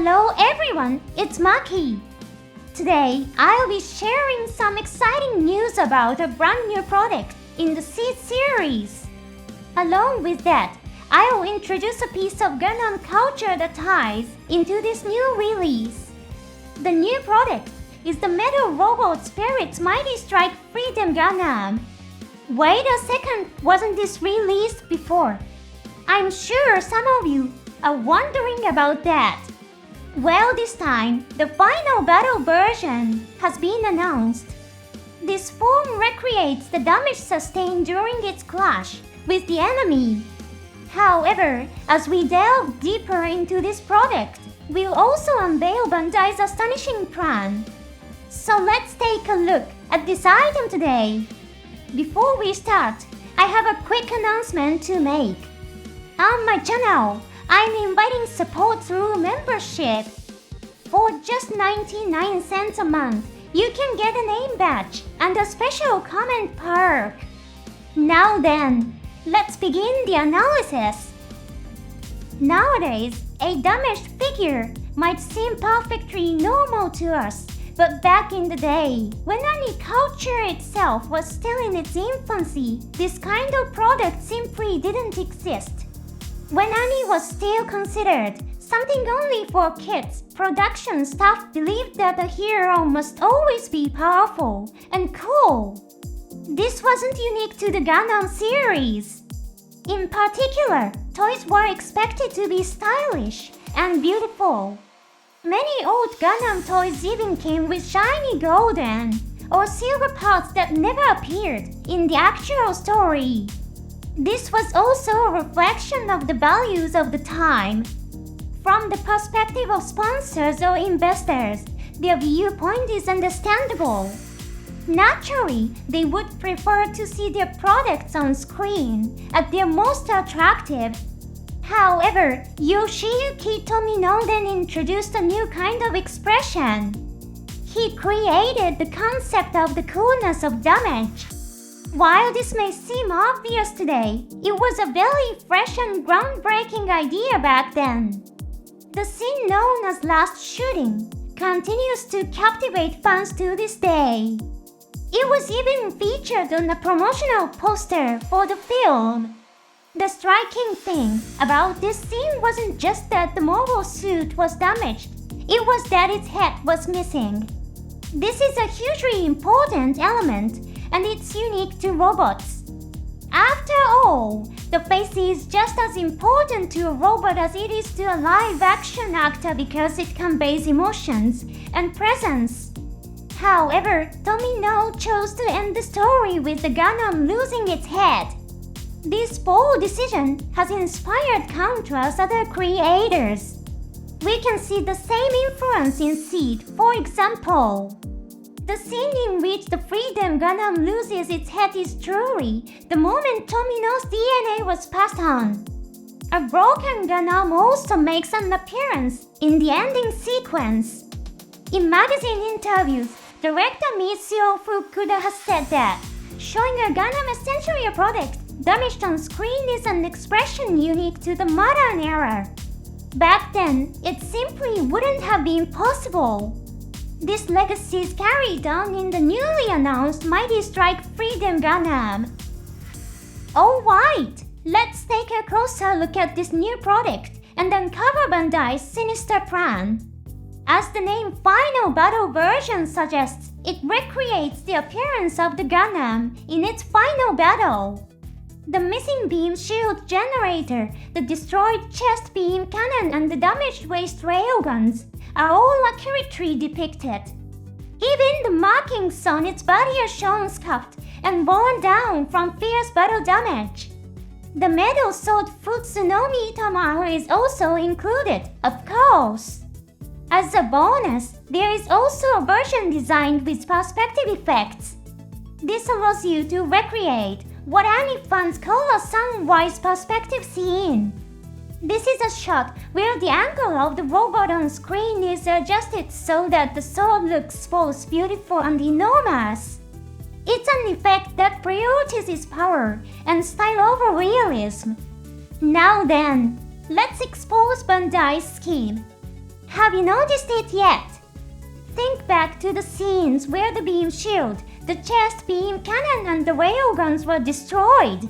Hello everyone, it's Maki. Today, I'll be sharing some exciting news about a brand new product in the Seed series. Along with that, I'll introduce a piece of Gundam culture that ties into this new release. The new product is the Metal Robot Spirit's Mighty Strike Freedom Gundam. Wait a second, wasn't this released before? I'm sure some of you are wondering about that. Well, this time, the final battle version has been announced. This form recreates the damage sustained during its clash with the enemy. However, as we delve deeper into this product, we'll also unveil Bandai's astonishing plan. So let's take a look at this item today. Before we start, I have a quick announcement to make. On my channel, I'm inviting support through membership. For just 99 cents a month, you can get a name badge and a special comment perk. Now then, let's begin the analysis. Nowadays, a damaged figure might seem perfectly normal to us, but back in the day, when anime culture itself was still in its infancy, this kind of product simply didn't exist. When anime was still considered something only for kids, production staff believed that the hero must always be powerful and cool. This wasn't unique to the Gundam series. In particular, toys were expected to be stylish and beautiful. Many old Gundam toys even came with shiny golden or silver parts that never appeared in the actual story. This was also a reflection of the values of the time. From the perspective of sponsors or investors, their viewpoint is understandable. Naturally, they would prefer to see their products on screen at their most attractive. However, Yoshiyuki Tomino then introduced a new kind of expression. He created the concept of the coolness of damage. While this may seem obvious today, it was a very fresh and groundbreaking idea back then. The scene known as Last Shooting continues to captivate fans to this day. It was even featured on a promotional poster for the film. The striking thing about this scene wasn't just that the mobile suit was damaged, it was that its head was missing. This is a hugely important element, and it's unique to robots. After all, the face is just as important to a robot as it is to a live-action actor because it conveys emotions and presence. However, Tomino chose to end the story with the Gundam losing its head. This bold decision has inspired countless other creators. We can see the same influence in Seed, for example. The scene in which the Freedom Gundam loses its head is truly the moment Tomino's DNA was passed on. A broken Gundam also makes an appearance in the ending sequence. In magazine interviews, director Mitsuo Fukuda has said that showing a Gundam Essentially product damaged on screen is an expression unique to the modern era. Back then, it simply wouldn't have been possible. This legacy is carried on in the newly announced Mighty Strike Freedom Gundam. Alright, let's take a closer look at this new product and uncover Bandai's sinister plan. As the name Final Battle Version suggests, it recreates the appearance of the Gundam in its final battle. The missing beam shield generator, the destroyed chest beam cannon, and the damaged waist railguns are all accurately depicted. Even the markings on its body are shown scuffed and worn down from fierce battle damage. The metal sword Futsunomi Itamaru is also included, of course. As a bonus, there is also a version designed with perspective effects. This allows you to recreate what anime fans call a sunrise perspective scene. This is a shot where the angle of the robot on screen is adjusted so that the sword looks both beautiful and enormous. It's an effect that prioritizes power and style over realism. Now then, let's expose Bandai's scheme. Have you noticed it yet? Think back to the scenes where the beam shield, the chest beam cannon and the railguns were destroyed.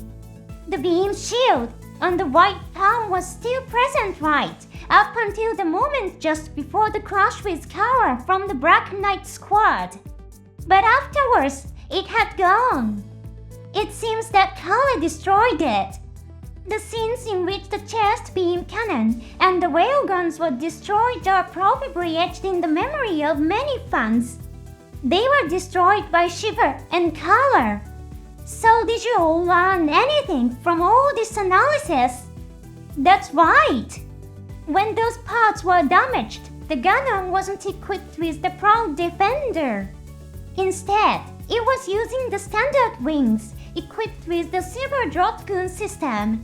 The beam shield on the white palm was still present right up until the moment just before the clash with Kara from the Black Knight squad. But afterwards, it had gone. It seems that Kara destroyed it. The scenes in which the chest beam cannon and the railguns were destroyed are probably etched in the memory of many fans. They were destroyed by Shiver and Kara. So did you all learn anything from all this analysis? That's right! When those parts were damaged, the Gundam wasn't equipped with the Proud Defender. Instead, it was using the standard wings, equipped with the Silver Dragoon system.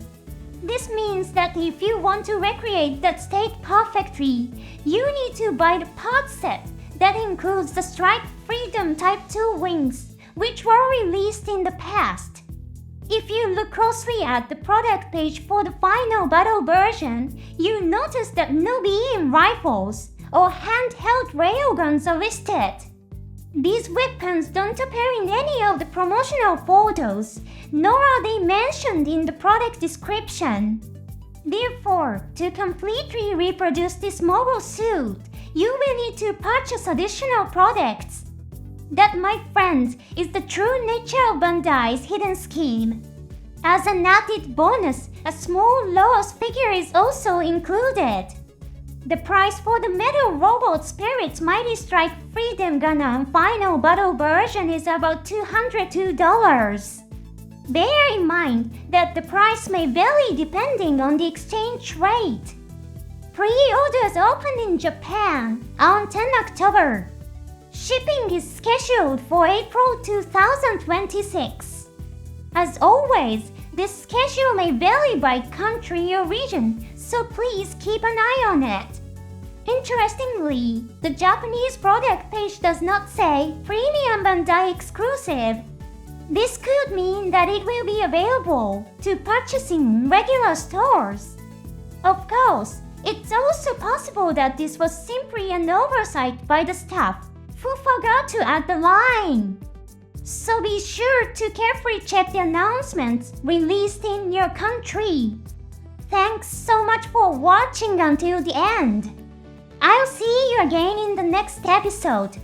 This means that if you want to recreate that state perfectly, you need to buy the part set that includes the Strike Freedom Type 2 wings, which were released in the past. If you look closely at the product page for the final battle version, you notice that no beam rifles or handheld railguns are listed. These weapons don't appear in any of the promotional photos, nor are they mentioned in the product description. Therefore, to completely reproduce this mobile suit, you will need to purchase additional products. That, my friends, is the true nature of Bandai's hidden scheme. As an added bonus, a small loss figure is also included. The price for the Metal Robot Spirit's Mighty Strike Freedom Gundam Final Battle version is about $202. Bear in mind that the price may vary depending on the exchange rate. Pre-orders open in Japan on 10 October. Shipping is scheduled for April 2026. As always, this schedule may vary by country or region, so please keep an eye on it. Interestingly, the Japanese product page does not say Premium Bandai Exclusive. This could mean that it will be available to purchase in regular stores. Of course, it's also possible that this was simply an oversight by the staff who forgot to add the line. So be sure to carefully check the announcements released in your country. Thanks so much for watching until the end. I'll see you again in the next episode.